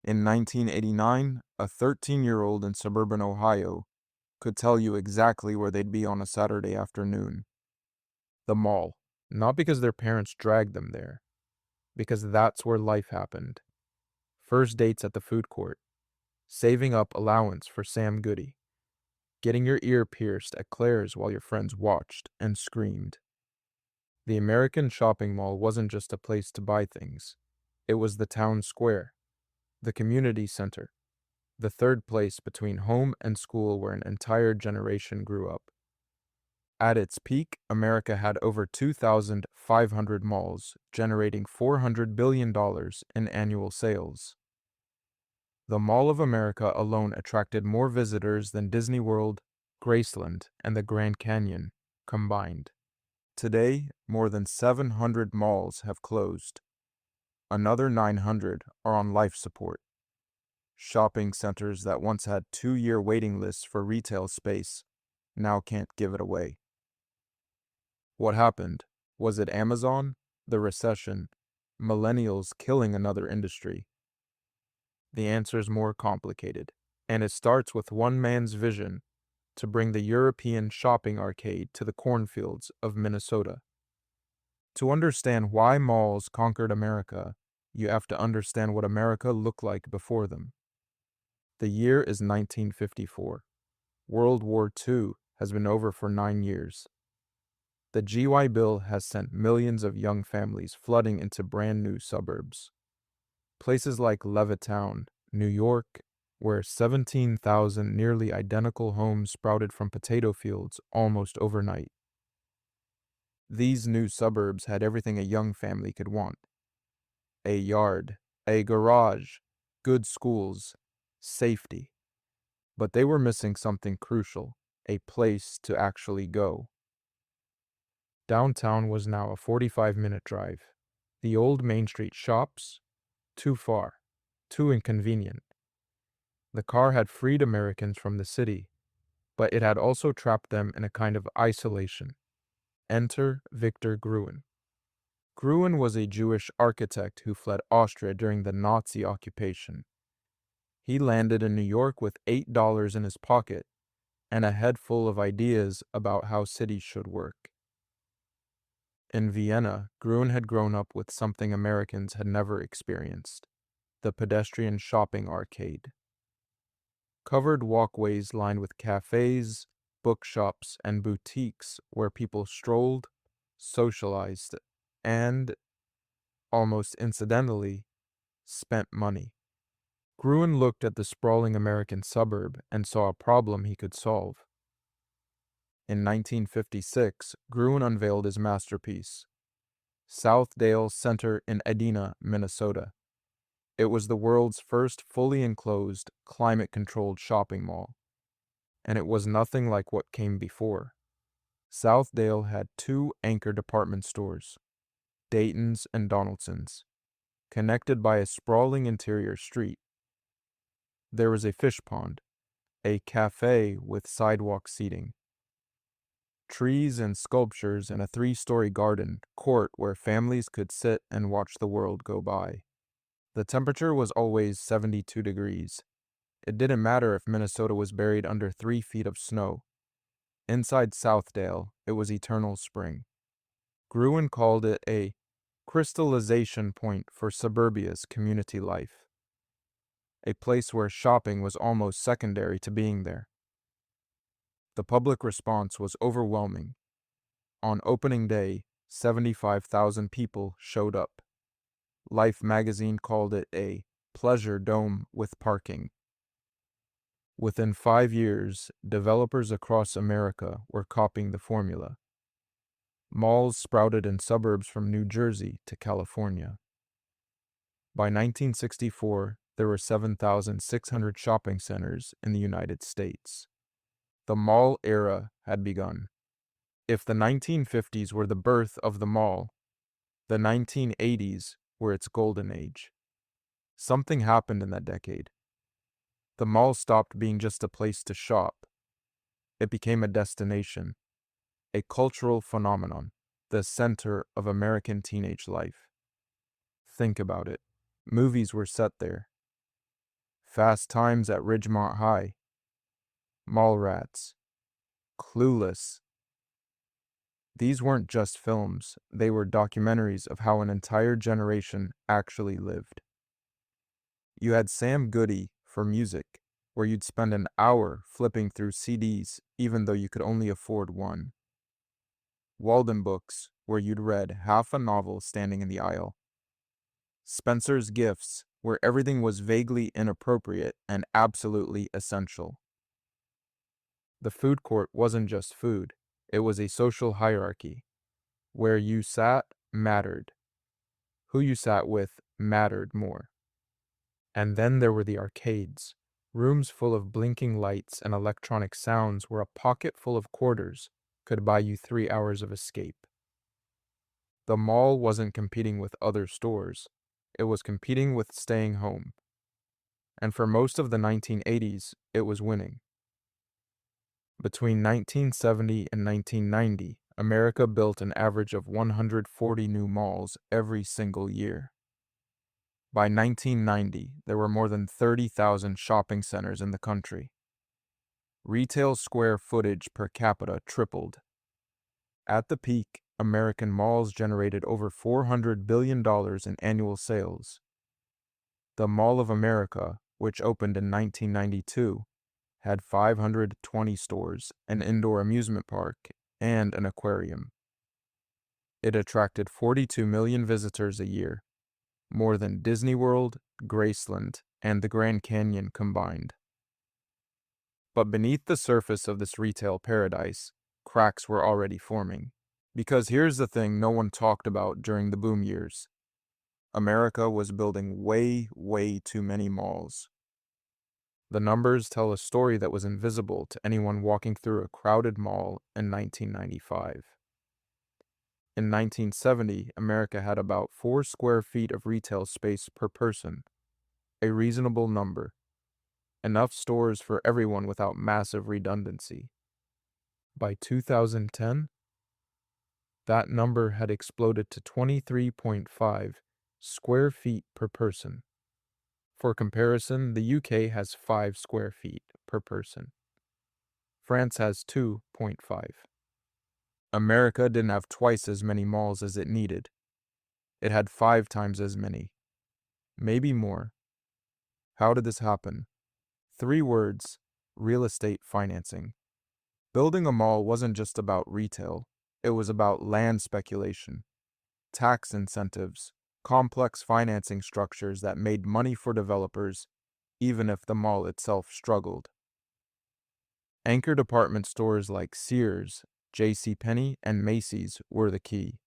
In 1989, a 13-year-old in suburban Ohio could tell you exactly where they'd be on a Saturday afternoon. The mall. Not because their parents dragged them there, because that's where life happened. First dates at the food court, saving up allowance for Sam Goody, getting your ear pierced at Claire's while your friends watched and screamed. The American shopping mall wasn't just a place to buy things. It was the town square, the community center, the third place between home and school where an entire generation grew up. At its peak, America had over 2,500 malls, generating $400 billion in annual sales. The Mall of America alone attracted more visitors than Disney World, Graceland, and the Grand Canyon combined. Today, more than 700 malls have closed. Another 900 are on life support. Shopping centers that once had 2-year waiting lists for retail space now can't give it away. What happened? Was it Amazon, the recession, millennials killing another industry? The answer's more complicated, and it starts with one man's vision to bring the European shopping arcade to the cornfields of Minnesota. To understand why malls conquered America, you have to understand what America looked like before them. The year is 1954. World War II has been over for 9 years. The GY Bill has sent millions of young families flooding into brand new suburbs. Places like Levittown, New York, where 17,000 nearly identical homes sprouted from potato fields almost overnight. These new suburbs had everything a young family could want: a yard, a garage, good schools, safety. But they were missing something crucial: a place to actually go. Downtown was now a 45-minute drive. The old Main Street shops? Too far, too inconvenient. The car had freed Americans from the city, but it had also trapped them in a kind of isolation. Enter Victor Gruen. Gruen was a Jewish architect who fled Austria during the Nazi occupation. He landed in New York with $8 in his pocket and a head full of ideas about how cities should work. In Vienna, Gruen had grown up with something Americans had never experienced: the pedestrian shopping arcade. Covered walkways lined with cafes, bookshops, and boutiques where people strolled, socialized, and, almost incidentally, spent money. Gruen looked at the sprawling American suburb and saw a problem he could solve. In 1956, Gruen unveiled his masterpiece, Southdale Center in Edina, Minnesota. It was the world's first fully enclosed, climate-controlled shopping mall, and it was nothing like what came before. Southdale had 2 anchor department stores, Dayton's and Donaldson's, connected by a sprawling interior street. There was a fish pond, a cafe with sidewalk seating, trees and sculptures, and a 3-story garden court where families could sit and watch the world go by. The temperature was always 72 degrees. It didn't matter if Minnesota was buried under 3 feet of snow. Inside Southdale, it was eternal spring. Gruen called it a crystallization point for suburbia's community life, a place where shopping was almost secondary to being there. The public response was overwhelming. On opening day, 75,000 people showed up. Life magazine called it a pleasure dome with parking. Within 5 years, developers across America were copying the formula. Malls sprouted in suburbs from New Jersey to California. By 1964, there were 7,600 shopping centers in the United States. The mall era had begun. If the 1950s were the birth of the mall, the 1980s were its golden age. Something happened in that decade. The mall stopped being just a place to shop. It became a destination, a cultural phenomenon, the center of American teenage life. Think about it. Movies were set there. Fast Times at Ridgemont High, Mallrats, Clueless. These weren't just films, they were documentaries of how an entire generation actually lived. You had Sam Goody for music, where you'd spend an hour flipping through CDs even though you could only afford one. Walden Books, where you'd read half a novel standing in the aisle. Spencer's Gifts, where everything was vaguely inappropriate and absolutely essential. The food court wasn't just food, it was a social hierarchy. Where you sat mattered. Who you sat with mattered more. And then there were the arcades, rooms full of blinking lights and electronic sounds where a pocket full of quarters could buy you 3 hours of escape. The mall wasn't competing with other stores, it was competing with staying home. And for most of the 1980s, it was winning. Between 1970 and 1990, America built an average of 140 new malls every single year. By 1990, there were more than 30,000 shopping centers in the country. Retail square footage per capita tripled. At the peak, American malls generated over $400 billion in annual sales. The Mall of America, which opened in 1992, had 520 stores, an indoor amusement park, and an aquarium. It attracted 42 million visitors a year, more than Disney World, Graceland, and the Grand Canyon combined. But beneath the surface of this retail paradise, cracks were already forming. Because here's the thing no one talked about during the boom years. America was building way too many malls. The numbers tell a story that was invisible to anyone walking through a crowded mall in 1995. In 1970, America had about 4 square feet of retail space per person, a reasonable number, enough stores for everyone without massive redundancy. By 2010, that number had exploded to 23.5 square feet per person. For comparison, the UK has 5 square feet per person. France has 2.5. America didn't have twice as many malls as it needed. It had 5 times as many. Maybe more. How did this happen? 3 words: real estate financing. Building a mall wasn't just about retail, it was about land speculation, tax incentives, complex financing structures that made money for developers, even if the mall itself struggled. Anchor department stores like Sears, JCPenney, and Macy's were the key.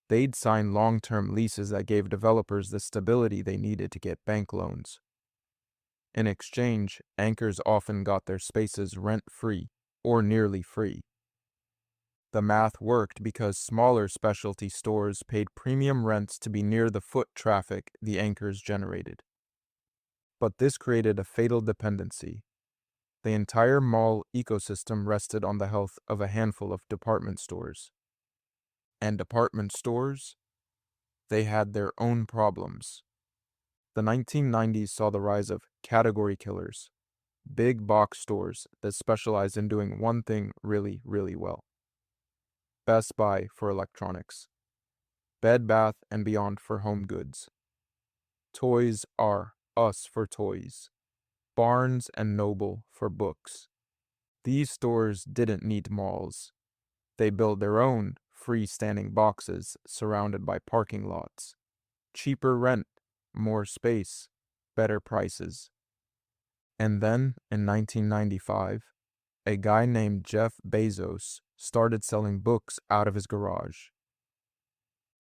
They'd sign long-term leases that gave developers the stability they needed to get bank loans. In exchange, anchors often got their spaces rent-free, or nearly free. The math worked because smaller specialty stores paid premium rents to be near the foot traffic the anchors generated. But this created a fatal dependency. The entire mall ecosystem rested on the health of a handful of department stores. And department stores? They had their own problems. The 1990s saw the rise of category killers, big box stores that specialized in doing one thing really well. Best Buy for electronics, Bed Bath & Beyond for home goods, Toys R Us for toys, Barnes & Noble for books. These stores didn't need malls. They built their own freestanding boxes surrounded by parking lots. Cheaper rent, more space, better prices. And then, in 1995, a guy named Jeff Bezos started selling books out of his garage.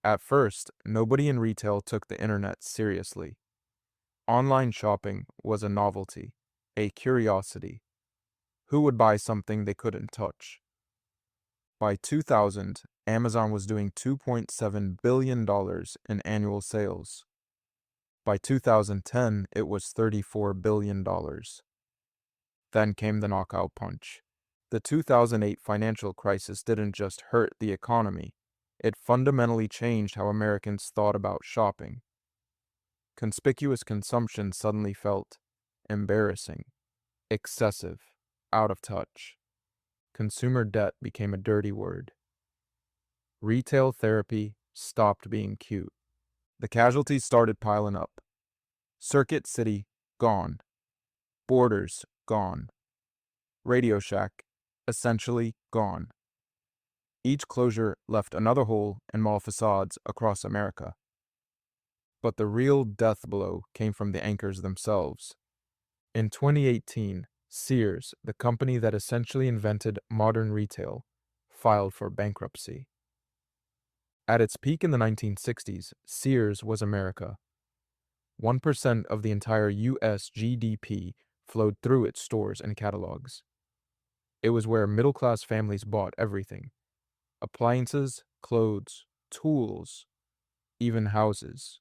At first, nobody in retail took the internet seriously. Online shopping was a novelty, a curiosity. Who would buy something they couldn't touch? By 2000, Amazon was doing $2.7 billion in annual sales. By 2010, it was $34 billion. Then came the knockout punch. The 2008 financial crisis didn't just hurt the economy, it fundamentally changed how Americans thought about shopping. Conspicuous consumption suddenly felt embarrassing, excessive, out of touch. Consumer debt became a dirty word. Retail therapy stopped being cute. The casualties started piling up. Circuit City, gone. Borders, gone. Radio Shack, essentially gone. Each closure left another hole in mall facades across America. But the real death blow came from the anchors themselves. In 2018, Sears, the company that essentially invented modern retail, filed for bankruptcy. At its peak in the 1960s, Sears was America. 1% of the entire U.S. GDP flowed through its stores and catalogs. It was where middle-class families bought everything: appliances, clothes, tools, even houses.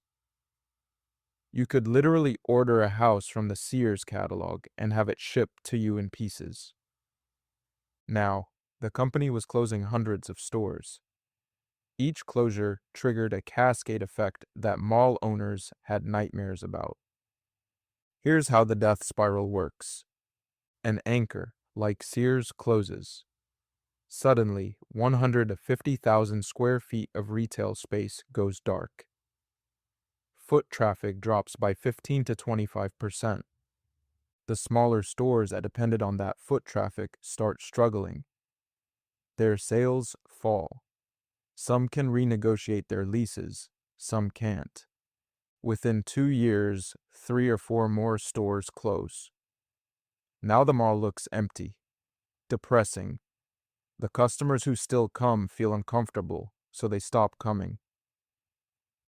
You could literally order a house from the Sears catalog and have it shipped to you in pieces. Now, the company was closing hundreds of stores. Each closure triggered a cascade effect that mall owners had nightmares about. Here's how the death spiral works. An anchor, like Sears, closes. Suddenly, 150,000 square feet of retail space goes dark. Foot traffic drops by 15 to 25%. The smaller stores that depended on that foot traffic start struggling. Their sales fall. Some can renegotiate their leases, some can't. Within 2 years, 3 or 4 more stores close. Now the mall looks empty, depressing. The customers who still come feel uncomfortable, so they stop coming.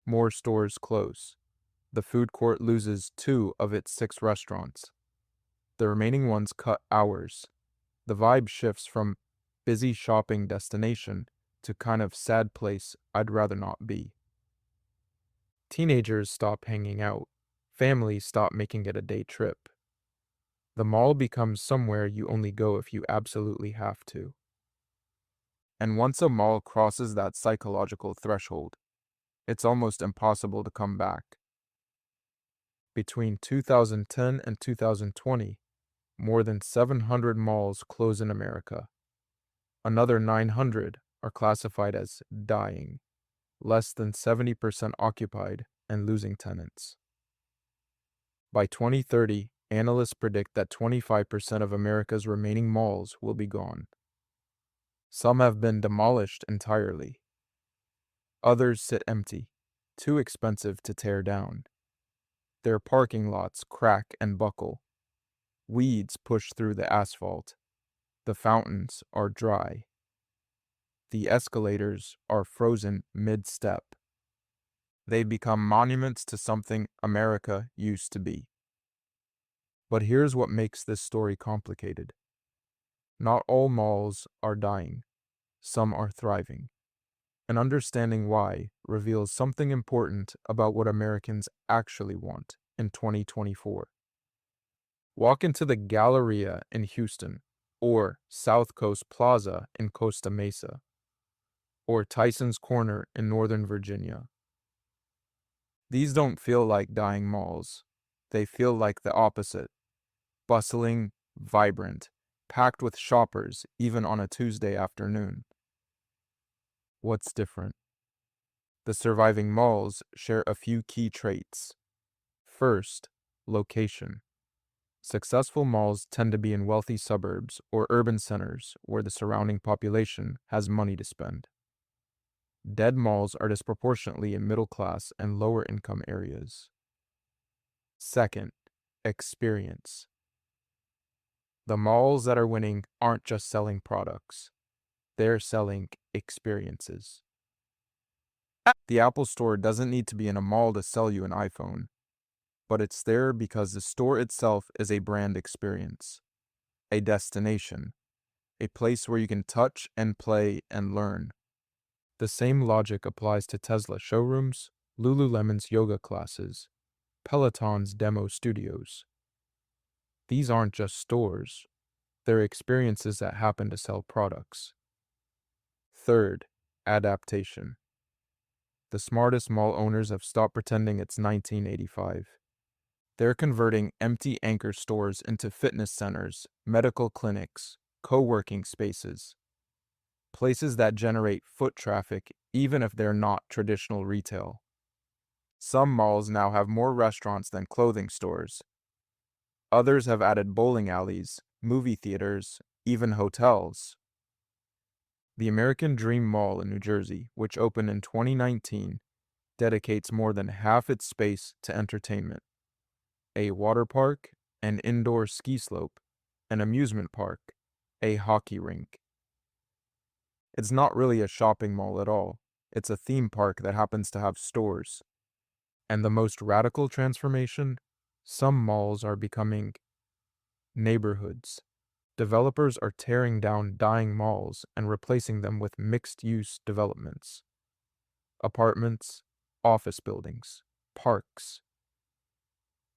More stores close. The food court loses 2 of its 6 restaurants. The remaining ones cut hours. The vibe shifts from busy shopping destination to kind of sad place I'd rather not be. Teenagers stop hanging out. Families stop making it a day trip. The mall becomes somewhere you only go if you absolutely have to. And once a mall crosses that psychological threshold, it's almost impossible to come back. Between 2010 and 2020, more than 700 malls close in America. Another 900 are classified as dying, less than 70% occupied and losing tenants. By 2030, analysts predict that 25% of America's remaining malls will be gone. Some have been demolished entirely. Others sit empty, too expensive to tear down. Their parking lots crack and buckle. Weeds push through the asphalt. The fountains are dry. The escalators are frozen mid-step. They become monuments to something America used to be. But here's what makes this story complicated. Not all malls are dying. Some are thriving. And understanding why reveals something important about what Americans actually want in 2024. Walk into the Galleria in Houston, or South Coast Plaza in Costa Mesa, or Tyson's Corner in Northern Virginia. These don't feel like dying malls. They feel like the opposite. Bustling, vibrant, packed with shoppers even on a Tuesday afternoon. What's different? The surviving malls share a few key traits. First, location. Successful malls tend to be in wealthy suburbs or urban centers where the surrounding population has money to spend. Dead malls are disproportionately in middle-class and lower-income areas. Second, experience. The malls that are winning aren't just selling products. They're selling experiences. The Apple Store doesn't need to be in a mall to sell you an iPhone, but it's there because the store itself is a brand experience, a destination, a place where you can touch and play and learn. The same logic applies to Tesla showrooms, Lululemon's yoga classes, Peloton's demo studios. These aren't just stores. They're experiences that happen to sell products. Third, adaptation. The smartest mall owners have stopped pretending it's 1985. They're converting empty anchor stores into fitness centers, medical clinics, co-working spaces, places that generate foot traffic even if they're not traditional retail. Some malls now have more restaurants than clothing stores. Others have added bowling alleys, movie theaters, even hotels. The American Dream Mall in New Jersey, which opened in 2019, dedicates more than half its space to entertainment. A water park, an indoor ski slope, an amusement park, a hockey rink. It's not really a shopping mall at all. It's a theme park that happens to have stores. And the most radical transformation? Some malls are becoming neighborhoods. Developers are tearing down dying malls and replacing them with mixed-use developments. Apartments, office buildings, parks.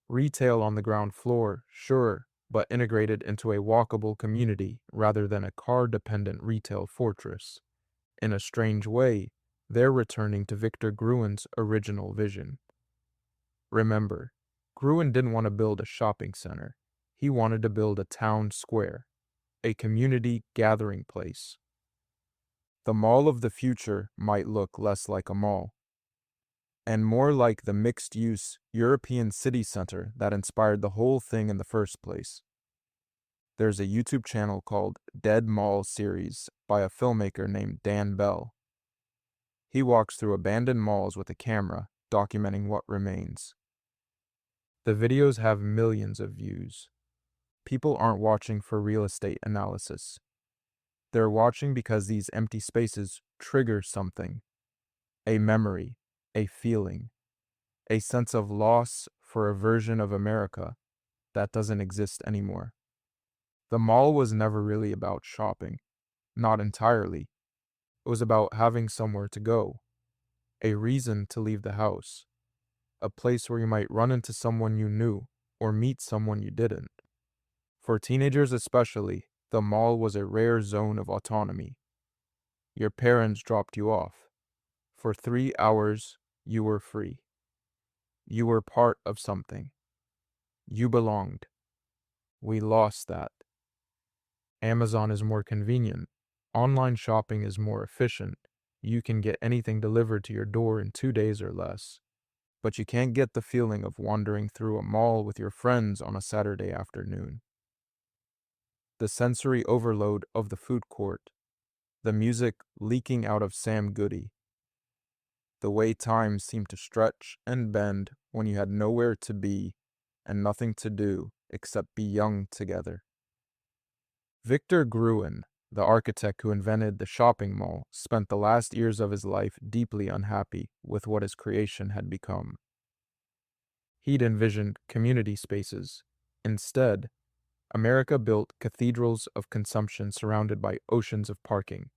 Retail on the ground floor, sure, but integrated into a walkable community rather than a car-dependent retail fortress. In a strange way, they're returning to Victor Gruen's original vision. Remember, Gruen didn't want to build a shopping center. He wanted to build a town square, a community gathering place. The mall of the future might look less like a mall, and more like the mixed-use European city center that inspired the whole thing in the first place. There's a YouTube channel called Dead Mall Series by a filmmaker named Dan Bell. He walks through abandoned malls with a camera, documenting what remains. The videos have millions of views. People aren't watching for real estate analysis. They're watching because these empty spaces trigger something. A memory, a feeling, a sense of loss for a version of America that doesn't exist anymore. The mall was never really about shopping. Not entirely. It was about having somewhere to go. A reason to leave the house. A place where you might run into someone you knew or meet someone you didn't. For teenagers especially, the mall was a rare zone of autonomy. Your parents dropped you off. For 3 hours, you were free. You were part of something. You belonged. We lost that. Amazon is more convenient. Online shopping is more efficient. You can get anything delivered to your door in 2 days or less. But you can't get the feeling of wandering through a mall with your friends on a Saturday afternoon. The sensory overload of the food court. The music leaking out of Sam Goody. The way time seemed to stretch and bend when you had nowhere to be and nothing to do except be young together. Victor Gruen, the architect who invented the shopping mall, spent the last years of his life deeply unhappy with what his creation had become. He'd envisioned community spaces. Instead, America built cathedrals of consumption surrounded by oceans of parking.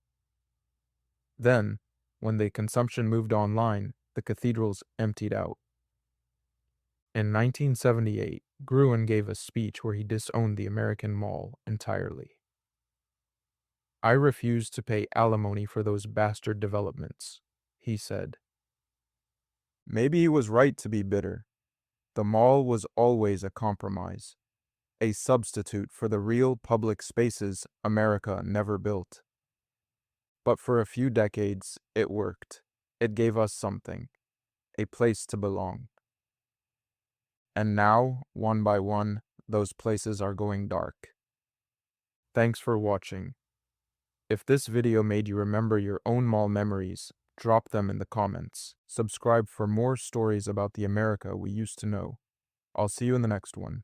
Then, when the consumption moved online, the cathedrals emptied out. In 1978, Gruen gave a speech where he disowned the American mall entirely. "I refuse to pay alimony for those bastard developments," he said. Maybe he was right to be bitter. The mall was always a compromise, a substitute for the real public spaces America never built. But for a few decades, it worked. It gave us something, a place to belong. And now, one by one, those places are going dark. Thanks for watching. If this video made you remember your own mall memories, drop them in the comments. Subscribe for more stories about the America we used to know. I'll see you in the next one.